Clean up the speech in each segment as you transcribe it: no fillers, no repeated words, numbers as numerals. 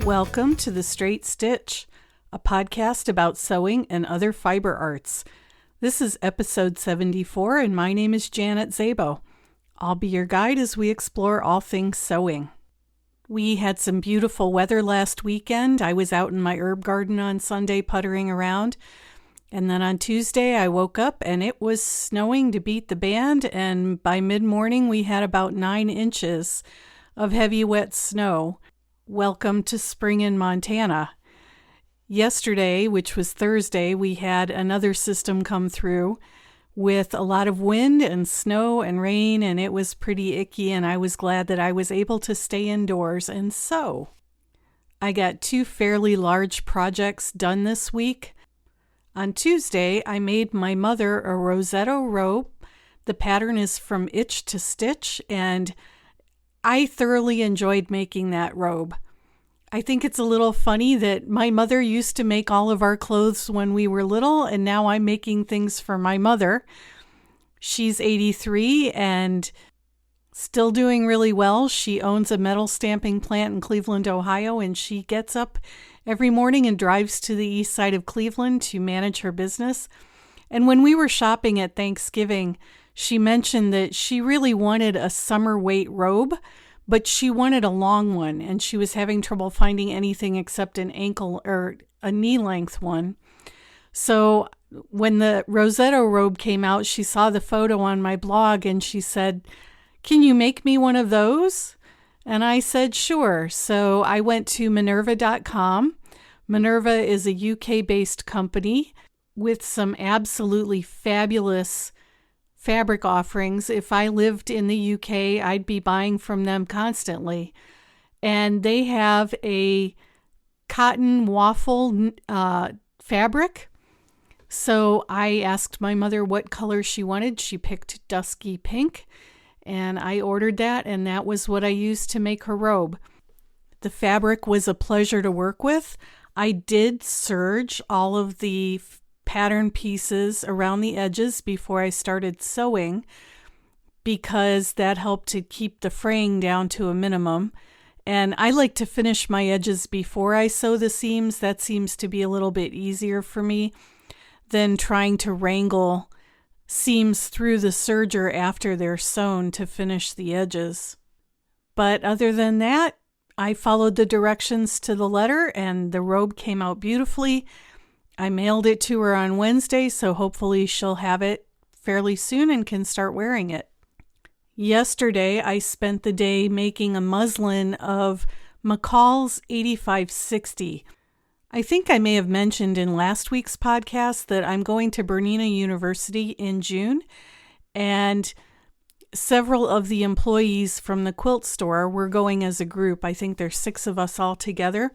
Welcome to The Straight Stitch, a podcast about sewing and other fiber arts. This is episode 74, and my name is Janet Szabo. I'll be your guide as we explore all things sewing. We had some beautiful weather last weekend. I was out in my herb garden on Sunday puttering around. And then on Tuesday, I woke up and it was snowing to beat the band. And by mid-morning, we had about 9 inches of heavy, wet snow. Welcome to spring in Montana. Yesterday, which was Thursday, we had another system come through with a lot of wind and snow and rain, and it was pretty icky, and I was glad that I was able to stay indoors and sew. I got 2 fairly large projects done this week. On Tuesday, I made my mother a Rosetto robe. The pattern is from Itch to Stitch, and I thoroughly enjoyed making that robe. I think it's a little funny that my mother used to make all of our clothes when we were little, and now I'm making things for my mother. She's 83 and still doing really well. She owns a metal stamping plant in Cleveland, Ohio, and she gets up every morning and drives to the east side of Cleveland to manage her business. And when we were shopping at Thanksgiving, she mentioned that she really wanted a summer weight robe, but she wanted a long one, and she was having trouble finding anything except an ankle or a knee length one. So when the Rosetto robe came out, she saw the photo on my blog and she said, "Can you make me one of those?" And I said, sure. So I went to Minerva.com. Minerva is a UK-based company with some absolutely fabulous fabric offerings. If I lived in the UK, I'd be buying from them constantly. And they have a cotton waffle fabric. So I asked my mother what color she wanted. She picked dusky pink, and I ordered that, and that was what I used to make her robe. The fabric was a pleasure to work with. I did serge all of the pattern pieces around the edges before I started sewing because that helped to keep the fraying down to a minimum. And I like to finish my edges before I sew the seams. That seems to be a little bit easier for me than trying to wrangle seams through the serger after they're sewn to finish the edges. But other than that, I followed the directions to the letter and the robe came out beautifully. I mailed it to her on Wednesday, so hopefully she'll have it fairly soon and can start wearing it. Yesterday, I spent the day making a muslin of McCall's 8560. I think I may have mentioned in last week's podcast that I'm going to Bernina University in June, and several of the employees from the quilt store were going as a group. I think there's 6 of us all together.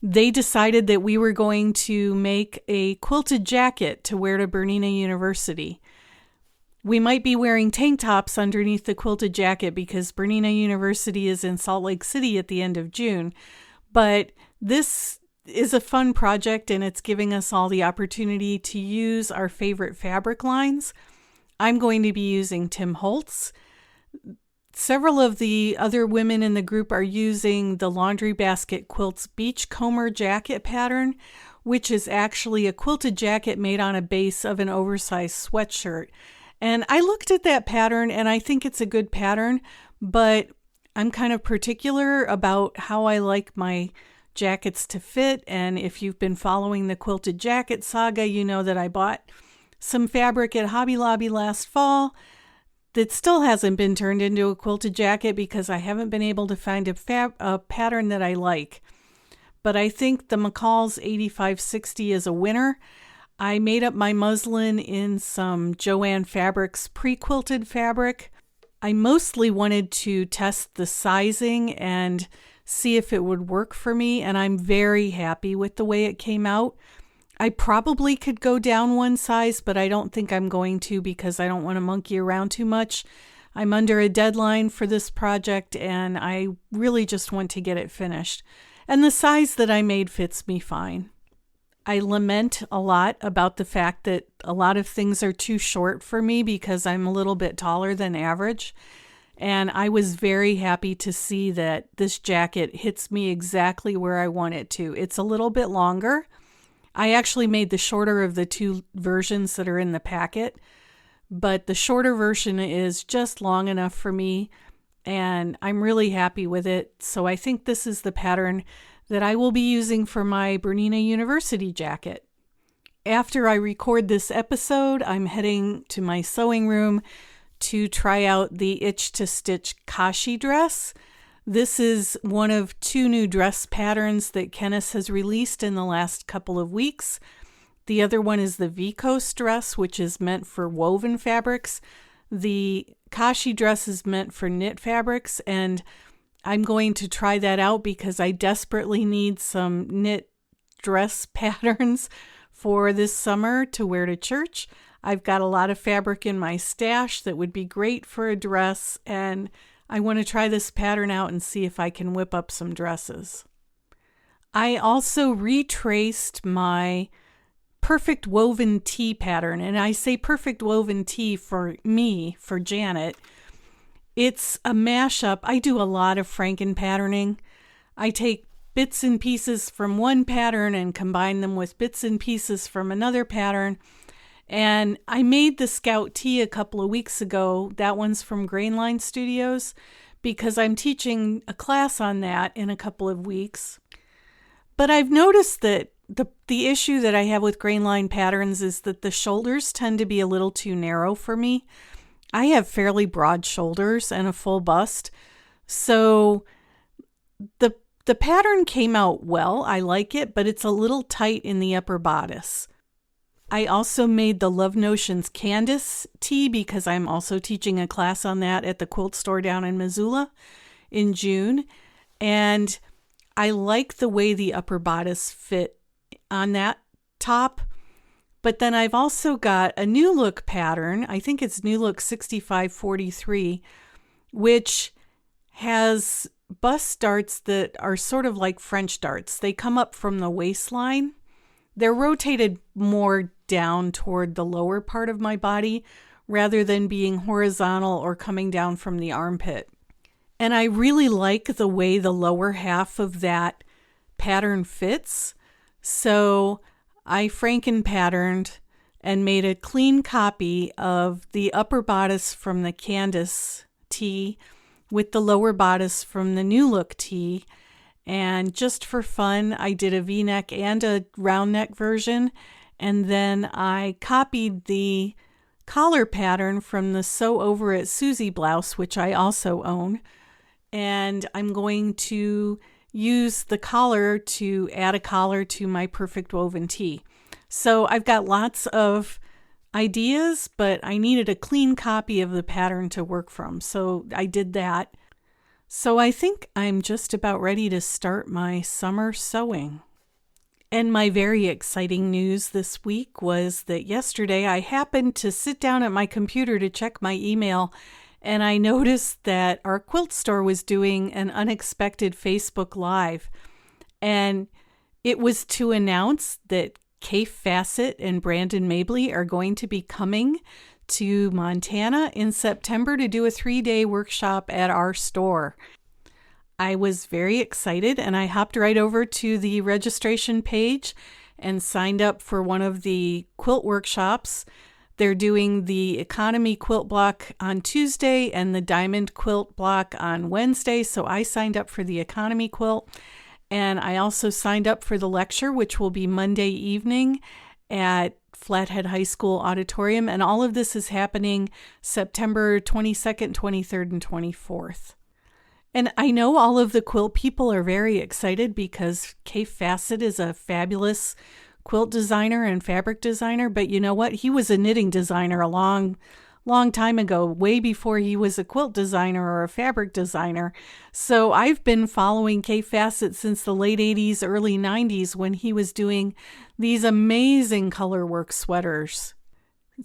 They decided that we were going to make a quilted jacket to wear to Bernina University. We might be wearing tank tops underneath the quilted jacket because Bernina University is in Salt Lake City at the end of June. But this is a fun project, and it's giving us all the opportunity to use our favorite fabric lines. I'm going to be using Tim Holtz. Several of the other women in the group are using the Laundry Basket Quilts Beachcomber jacket pattern, which is actually a quilted jacket made on a base of an oversized sweatshirt. And I looked at that pattern and I think it's a good pattern, but I'm kind of particular about how I like my jackets to fit. And if you've been following the quilted jacket saga, you know that I bought some fabric at Hobby Lobby last fall that still hasn't been turned into a quilted jacket because I haven't been able to find a pattern that I like. But I think the McCall's 8560 is a winner. I made up my muslin in some Joann Fabrics pre-quilted fabric. I mostly wanted to test the sizing and see if it would work for me, and I'm very happy with the way it came out. I probably could go down one size, but I don't think I'm going to because I don't want to monkey around too much. I'm under a deadline for this project, and I really just want to get it finished. And the size that I made fits me fine. I lament a lot about the fact that a lot of things are too short for me because I'm a little bit taller than average. And I was very happy to see that this jacket hits me exactly where I want it to. It's a little bit longer. I actually made the shorter of the two versions that are in the packet, but the shorter version is just long enough for me, and I'm really happy with it. So I think this is the pattern that I will be using for my Bernina University jacket. After I record this episode, I'm heading to my sewing room to try out the Itch to Stitch Kashi dress. This is one of two new dress patterns that Kennis has released in the last couple of weeks. The other one is the Vikos dress, which is meant for woven fabrics. The Kashi dress is meant for knit fabrics, and I'm going to try that out because I desperately need some knit dress patterns for this summer to wear to church. I've got a lot of fabric in my stash that would be great for a dress, and I want to try this pattern out and see if I can whip up some dresses. I also retraced my perfect woven tee pattern, and I say perfect woven tee for me, for Janet. It's a mashup. I do a lot of Franken patterning. I take bits and pieces from one pattern and combine them with bits and pieces from another pattern. And I made the Scout tee a couple of weeks ago. That one's from Grainline Studios because I'm teaching a class on that in a couple of weeks. But I've noticed that the issue that I have with Grainline patterns is that the shoulders tend to be a little too narrow for me. I have fairly broad shoulders and a full bust. So the pattern came out well. I like it, but it's a little tight in the upper bodice. I also made the Love Notions Candace tee because I'm also teaching a class on that at the quilt store down in Missoula in June. And I like the way the upper bodice fit on that top. But then I've also got a New Look pattern. I think it's New Look 6543, which has bust darts that are sort of like French darts. They come up from the waistline. They're rotated more down toward the lower part of my body rather than being horizontal or coming down from the armpit. And I really like the way the lower half of that pattern fits. So I Franken patterned and made a clean copy of the upper bodice from the Candace tee with the lower bodice from the New Look tee. And just for fun, I did a V-neck and a round neck version. And then I copied the collar pattern from the Sew Over It Susie blouse, which I also own. And I'm going to use the collar to add a collar to my perfect woven tee. So I've got lots of ideas, but I needed a clean copy of the pattern to work from. So I did that. So I think I'm just about ready to start my summer sewing. And my very exciting news this week was that yesterday I happened to sit down at my computer to check my email, and I noticed that our quilt store was doing an unexpected Facebook Live. And it was to announce that Kay Fassett and Brandon Mabley are going to be coming to Montana in September to do a 3-day workshop at our store. I was very excited, and I hopped right over to the registration page and signed up for one of the quilt workshops. They're doing the economy quilt block on Tuesday and the diamond quilt block on Wednesday, so I signed up for the economy quilt. And I also signed up for the lecture, which will be Monday evening at Flathead High School Auditorium. And all of this is happening September 22nd, 23rd, and 24th. And I know all of the quilt people are very excited because Kay Fassett is a fabulous quilt designer and fabric designer. But you know what? He was a knitting designer a long time ago, way before he was a quilt designer or a fabric designer. So I've been following Kay Fassett since the late 80s, early 90s when he was doing these amazing colorwork sweaters.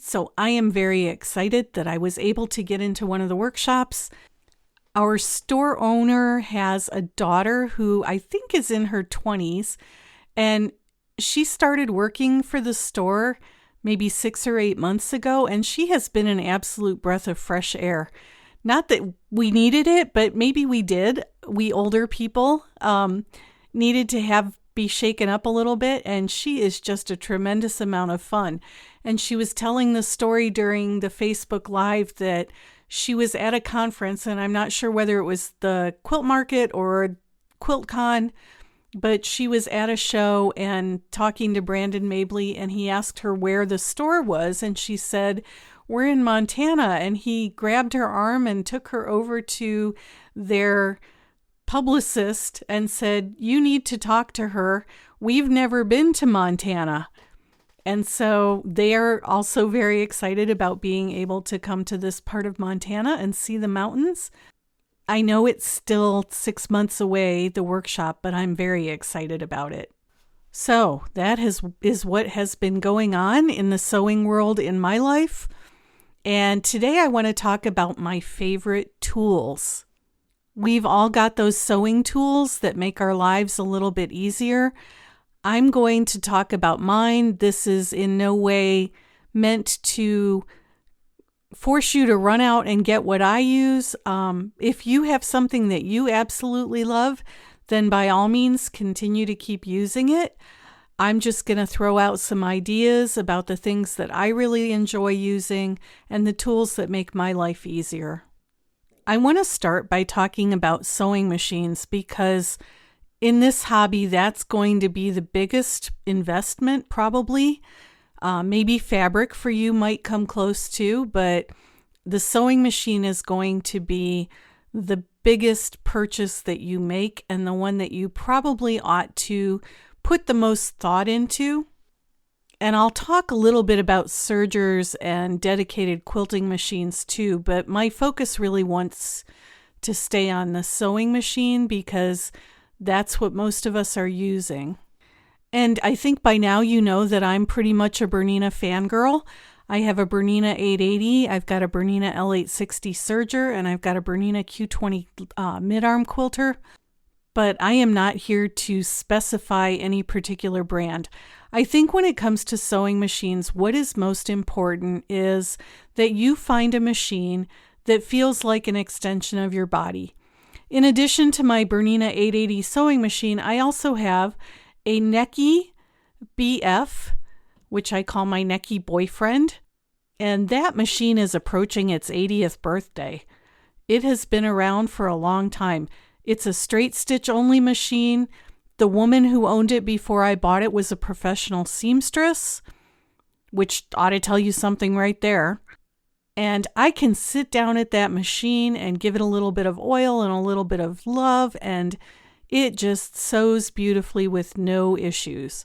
So I am very excited that I was able to get into one of the workshops. Our store owner has a daughter who I think is in her 20s, and she started working for the store maybe 6 or 8 months ago, and she has been an absolute breath of fresh air. Not that we needed it, but maybe we did. We older people needed to be shaken up a little bit, and she is just a tremendous amount of fun. And she was telling the story during the Facebook Live that she was at a conference, and I'm not sure whether it was the Quilt Market or QuiltCon, but she was at a show and talking to Brandon Mabley, and he asked her where the store was, and she said, "We're in Montana." And he grabbed her arm and took her over to their publicist and said, "You need to talk to her. We've never been to Montana." And so they are also very excited about being able to come to this part of Montana and see the mountains. I know it's still 6 months away, the workshop, but I'm very excited about it. So that is what has been going on in the sewing world in my life. And today I want to talk about my favorite tools. We've all got those sewing tools that make our lives a little bit easier. I'm going to talk about mine. This is in no way meant to force you to run out and get what I use. If you have something that you absolutely love, then by all means continue to keep using it. I'm just going to throw out some ideas about the things that I really enjoy using and the tools that make my life easier. I want to start by talking about sewing machines because in this hobby, that's going to be the biggest investment probably. Maybe fabric for you might come close to, but the sewing machine is going to be the biggest purchase that you make and the one that you probably ought to put the most thought into. And I'll talk a little bit about sergers and dedicated quilting machines too, but my focus really wants to stay on the sewing machine because that's what most of us are using. And I think by now you know that I'm pretty much a Bernina fangirl. I have a Bernina 880, I've got a Bernina L860 serger, and I've got a Bernina Q20 mid-arm quilter. But I am not here to specify any particular brand. I think when it comes to sewing machines, what is most important is that you find a machine that feels like an extension of your body. In addition to my Bernina 880 sewing machine, I also have a Necky BF, which I call my Necky boyfriend, and that machine is approaching its 80th birthday. It has been around for a long time. It's a straight stitch only machine. The woman who owned it before I bought it was a professional seamstress, which ought to tell you something right there. And I can sit down at that machine and give it a little bit of oil and a little bit of love, and it just sews beautifully with no issues.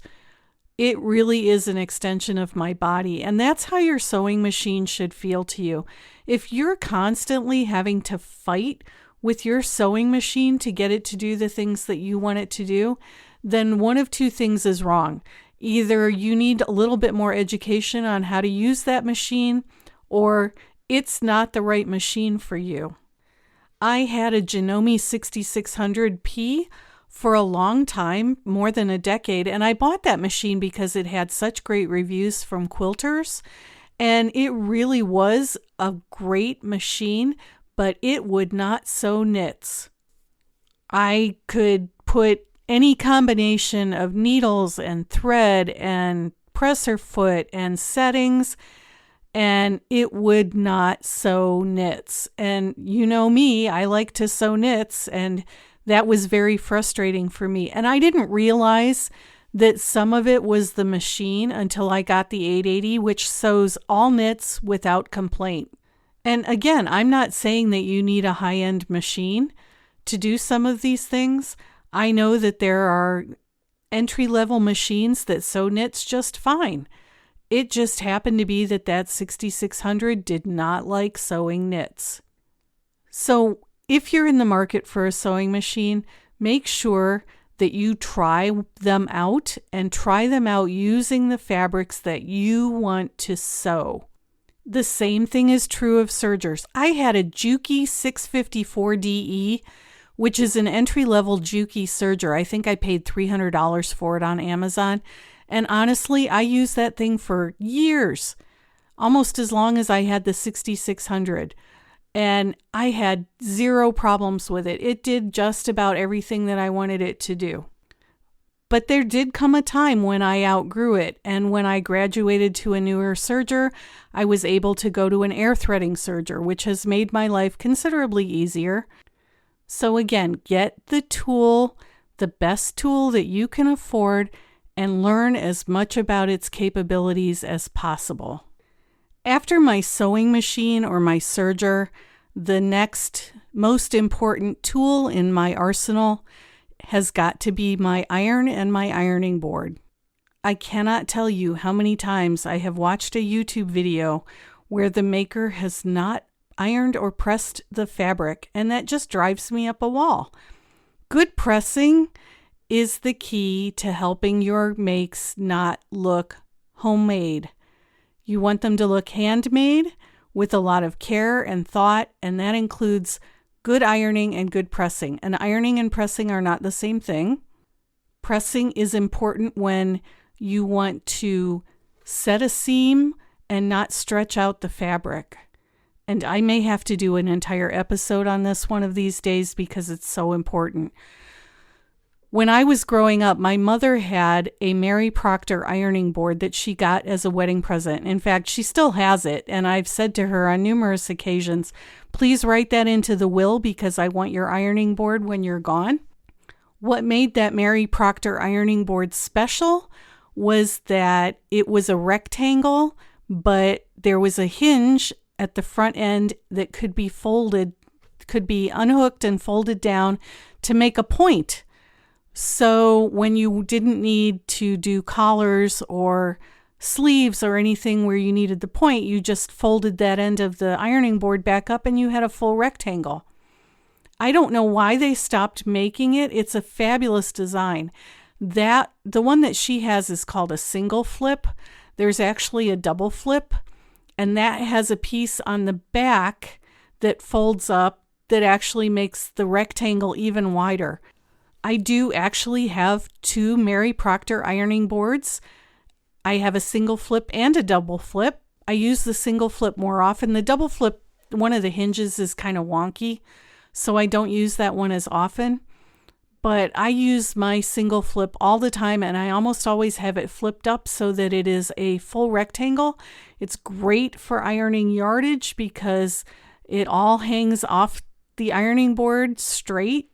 It really is an extension of my body, and that's how your sewing machine should feel to you. If you're constantly having to fight with your sewing machine to get it to do the things that you want it to do, then one of two things is wrong. Either you need a little bit more education on how to use that machine, or it's not the right machine for you. I had a Janome 6600P for a long time, more than a decade, and I bought that machine because it had such great reviews from quilters, and it really was a great machine, but it would not sew knits. I could put any combination of needles and thread and presser foot and settings, and it would not sew knits. And you know me, I like to sew knits, and that was very frustrating for me. And I didn't realize that some of it was the machine until I got the 880, which sews all knits without complaint. And again, I'm not saying that you need a high-end machine to do some of these things. I know that there are entry-level machines that sew knits just fine. It just happened to be that 6600 did not like sewing knits. So if you're in the market for a sewing machine, make sure that you try them out and try them out using the fabrics that you want to sew. The same thing is true of sergers. I had a Juki 654DE, which is an entry-level Juki serger. I think I paid $300 for it on Amazon. And honestly, I used that thing for years, almost as long as I had the 6600. and I had zero problems with it. It did just about everything that I wanted it to do. But there did come a time when I outgrew it, and when I graduated to a newer serger, I was able to go to an air threading serger, which has made my life considerably easier. So again, get the tool, the best tool that you can afford, and learn as much about its capabilities as possible. After my sewing machine or my serger, the next most important tool in my arsenal has got to be my iron and my ironing board. I cannot tell you how many times I have watched a YouTube video where the maker has not ironed or pressed the fabric, and that just drives me up a wall. Good pressing is the key to helping your makes not look homemade. You want them to look handmade with a lot of care and thought, and that includes good ironing and good pressing. And ironing and pressing are not the same thing. Pressing is important when you want to set a seam and not stretch out the fabric. And I may have to do an entire episode on this one of these days because it's so important. When I was growing up, my mother had a Mary Proctor ironing board that she got as a wedding present. In fact, she still has it, and I've said to her on numerous occasions, please write that into the will because I want your ironing board when you're gone. What made that Mary Proctor ironing board special was that it was a rectangle, but there was a hinge at the front end that could be folded, could be unhooked and folded down to make a point. So when you didn't need to do collars or sleeves or anything where you needed the point, you just folded that end of the ironing board back up and you had a full rectangle. I don't know why they stopped making it. It's a fabulous design. The one that she has is called a single flip. There's actually a double flip, and that has a piece on the back that folds up that actually makes the rectangle even wider. I do actually have two Mary Proctor ironing boards. I have a single flip and a double flip. I use the single flip more often. The double flip, one of the hinges is kind of wonky, so I don't use that one as often. But I use my single flip all the time, and I almost always have it flipped up so that it is a full rectangle. It's great for ironing yardage because it all hangs off the ironing board straight.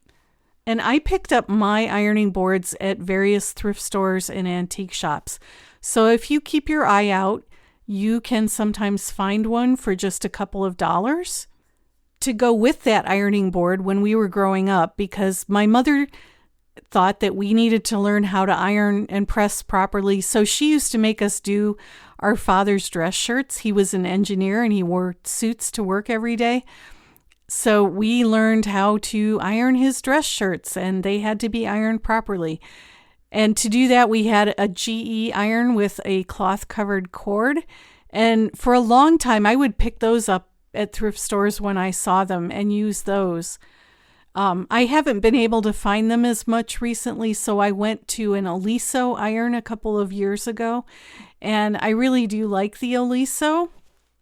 And I picked up my ironing boards at various thrift stores and antique shops. So if you keep your eye out, you can sometimes find one for just a couple of dollars to go with that ironing board when we were growing up, because my mother thought that we needed to learn how to iron and press properly. So she used to make us do our father's dress shirts. He was an engineer and he wore suits to work every day. So we learned how to iron his dress shirts, and they had to be ironed properly. And to do that, we had a GE iron with a cloth-covered cord. And for a long time, I would pick those up at thrift stores when I saw them and use those. I haven't been able to find them as much recently, so I went to an Oliso iron a couple of years ago, and I really do like the Oliso.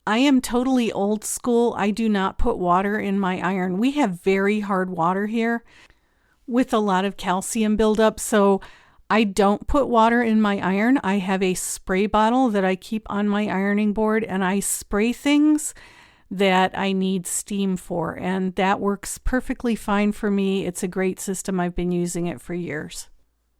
I am totally old school. I do not put water in my iron. We have very hard water here with a lot of calcium buildup, so I don't put water in my iron. I have a spray bottle that I keep on my ironing board, and I spray things that I need steam for, and that works perfectly fine for me. It's a great system. I've been using it for years.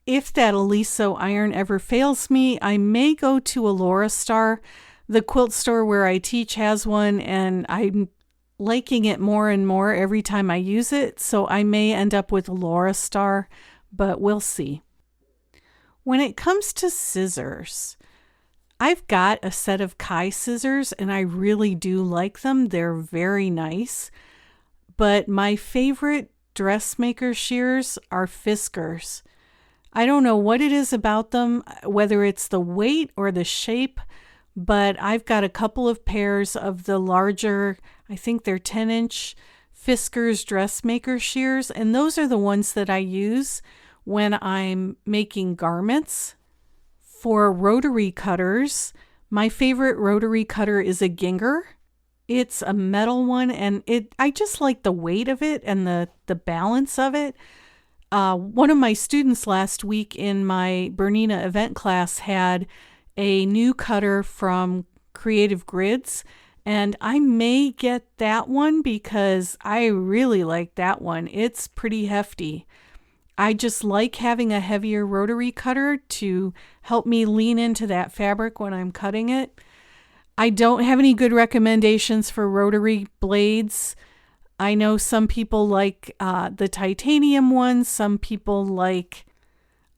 If that Oliso iron ever fails me, I may go to a Laura Star. The quilt store where I teach has one, and I'm liking it more and more every time I use it, so I may end up with a Laura Star, but we'll see. When it comes to scissors, I've got a set of Kai scissors, and I really do like them. They're very nice, but my favorite dressmaker shears are Fiskars. I don't know what it is about them, whether it's the weight or the shape, but I've got a couple of pairs of the larger, I think they're 10-inch Fiskars dressmaker shears, and those are the ones that I use when I'm making garments. For rotary cutters, my favorite rotary cutter is a Ginger. It's a metal one, and I just like the weight of it and the balance of it. One of my students last week in my Bernina event class had a new cutter from Creative Grids, and I may get that one because I really like that one. It's pretty hefty. I just like having a heavier rotary cutter to help me lean into that fabric when I'm cutting it. I don't have any good recommendations for rotary blades. I know some people like the titanium ones. Some people like...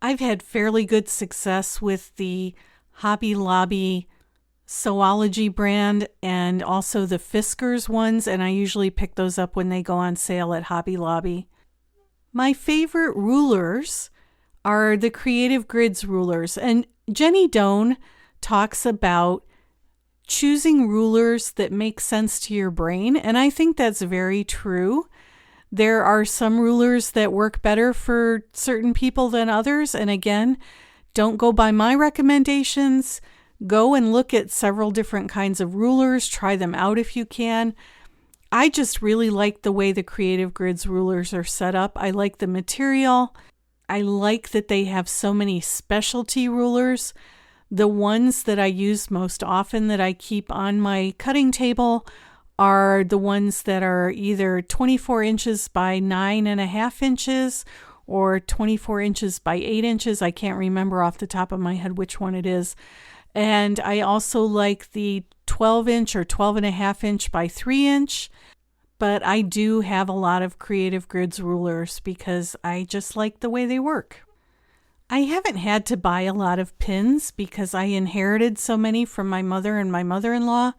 I've had fairly good success with the Hobby Lobby Sewology brand and also the Fiskars ones, and I usually pick those up when they go on sale at Hobby Lobby. My favorite rulers are the Creative Grids rulers, and Jenny Doan talks about choosing rulers that make sense to your brain, and I think that's very true. There are some rulers that work better for certain people than others, and again, don't go by my recommendations. Go and look at several different kinds of rulers, try them out if you can. I just really like the way the Creative Grids rulers are set up. I like the material. I like that they have so many specialty rulers. The ones that I use most often that I keep on my cutting table are the ones that are either 24 inches by 9.5 inches or 24 inches by 8 inches. I can't remember off the top of my head which one it is. And I also like the 12 inch or 12.5 inch by 3 inch. But I do have a lot of Creative Grids rulers because I just like the way they work. I haven't had to buy a lot of pins because I inherited so many from my mother and my mother-in-law.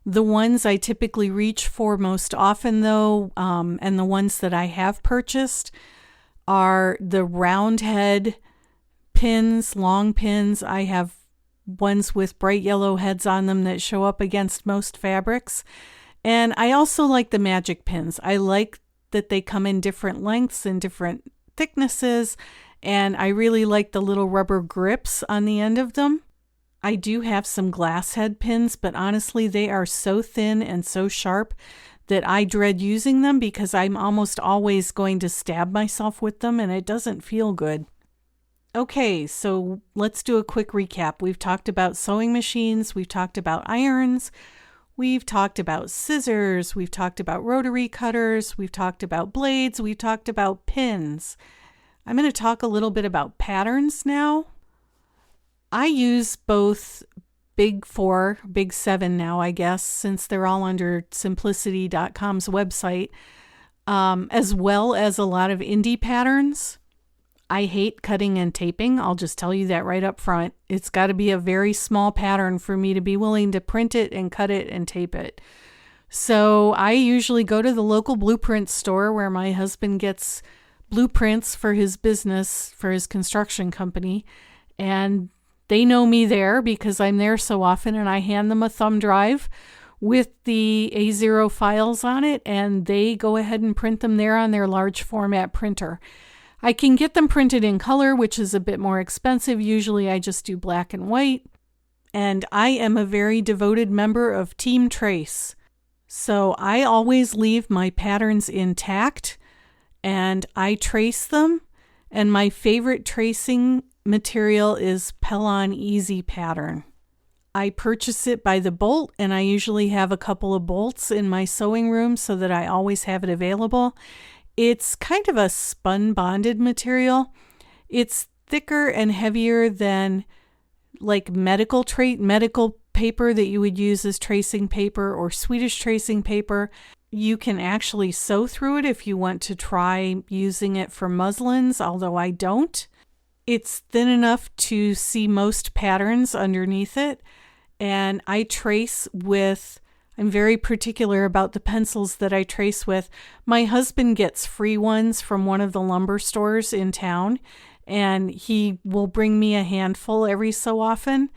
The ones I typically reach for most often, though, and the ones that I have purchased, are the round head pins, long pins. I have ones with bright yellow heads on them that show up against most fabrics. And I also like the magic pins. I like that they come in different lengths and different thicknesses, and I really like the little rubber grips on the end of them. I do have some glass head pins, but honestly, they are so thin and so sharp that I dread using them because I'm almost always going to stab myself with them, and it doesn't feel good. Okay, so let's do a quick recap. We've talked about sewing machines, we've talked about irons, we've talked about scissors, we've talked about rotary cutters, we've talked about blades, we've talked about pins. I'm going to talk a little bit about patterns now. I use both Big 4, Big 7 now, I guess, since they're all under simplicity.com's website, as well as a lot of indie patterns. I hate cutting and taping. I'll just tell you that right up front. It's got to be a very small pattern for me to be willing to print it and cut it and tape it. So I usually go to the local blueprint store where my husband gets blueprints for his business, for his construction company, and they know me there because I'm there so often, and I hand them a thumb drive with the A0 files on it, and they go ahead and print them there on their large format printer. I can get them printed in color, which is a bit more expensive. Usually I just do black and white. And I am a very devoted member of Team Trace. So I always leave my patterns intact and I trace them. And my favorite tracing material is Pellon Easy Pattern. I purchase it by the bolt, and I usually have a couple of bolts in my sewing room so that I always have it available. It's kind of a spun bonded material. It's thicker and heavier than like medical paper that you would use as tracing paper or Swedish tracing paper. You can actually sew through it if you want to try using it for muslins, although I don't. It's thin enough to see most patterns underneath it, and I trace with... I'm very particular about the pencils that I trace with. My husband gets free ones from one of the lumber stores in town, and he will bring me a handful every so often,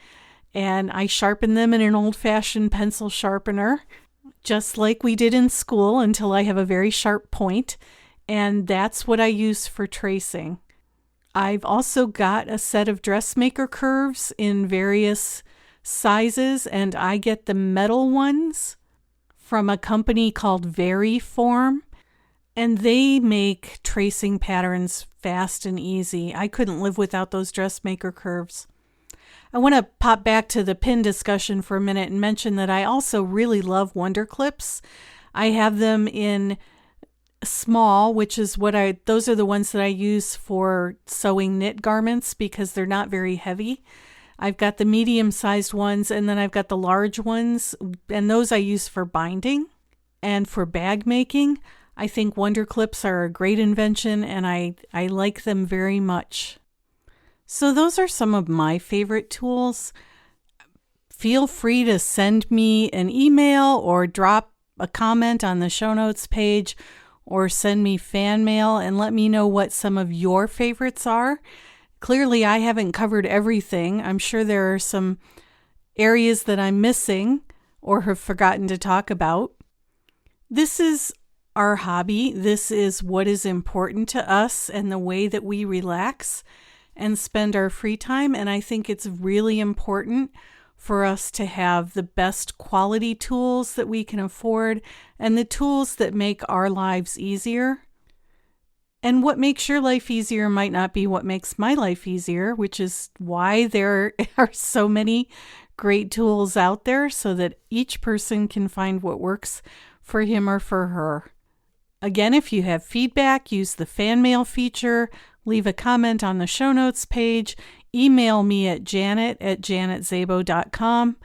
and I sharpen them in an old-fashioned pencil sharpener, just like we did in school, until I have a very sharp point, and that's what I use for tracing. I've also got a set of dressmaker curves in various sizes, and I get the metal ones from a company called Variform, and they make tracing patterns fast and easy. I couldn't live without those dressmaker curves. I want to pop back to the pin discussion for a minute and mention that I also really love Wonder Clips. I have them in small, which is those are the ones that I use for sewing knit garments because they're not very heavy. I've got the medium-sized ones, and then I've got the large ones, and those I use for binding. And for bag making, I think Wonder Clips are a great invention, and I like them very much. So those are some of my favorite tools. Feel free to send me an email or drop a comment on the show notes page or send me fan mail and let me know what some of your favorites are. Clearly, I haven't covered everything. I'm sure there are some areas that I'm missing or have forgotten to talk about. This is our hobby. This is what is important to us and the way that we relax and spend our free time. And I think it's really important for us to have the best quality tools that we can afford and the tools that make our lives easier. And what makes your life easier might not be what makes my life easier, which is why there are so many great tools out there so that each person can find what works for him or for her. Again, if you have feedback, use the fan mail feature, leave a comment on the show notes page, email me at janet@janetzabo.com,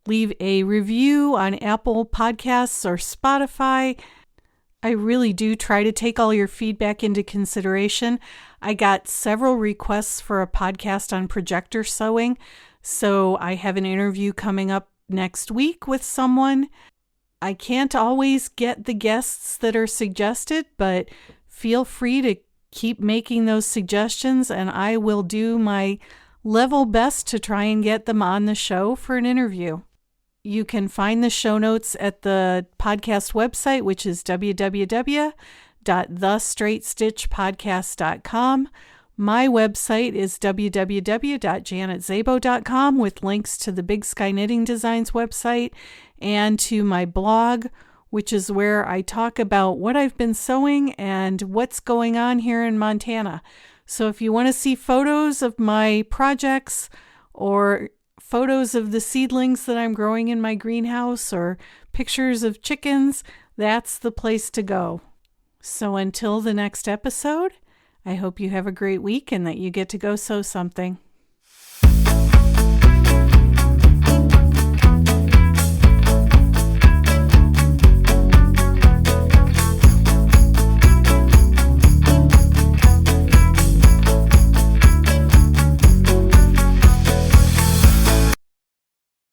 leave a review on Apple Podcasts or Spotify. I really do try to take all your feedback into consideration. I got several requests for a podcast on projector sewing, so I have an interview coming up next week with someone. I can't always get the guests that are suggested, but feel free to keep making those suggestions, and I will do my level best to try and get them on the show for an interview. You can find the show notes at the podcast website, which is www.thestraightstitchpodcast.com. My website is www.janetzabo.com with links to the Big Sky Knitting Designs website and to my blog, which is where I talk about what I've been sewing and what's going on here in Montana. So if you want to see photos of my projects or photos of the seedlings that I'm growing in my greenhouse or pictures of chickens, that's the place to go. So until the next episode, I hope you have a great week and that you get to go sew something.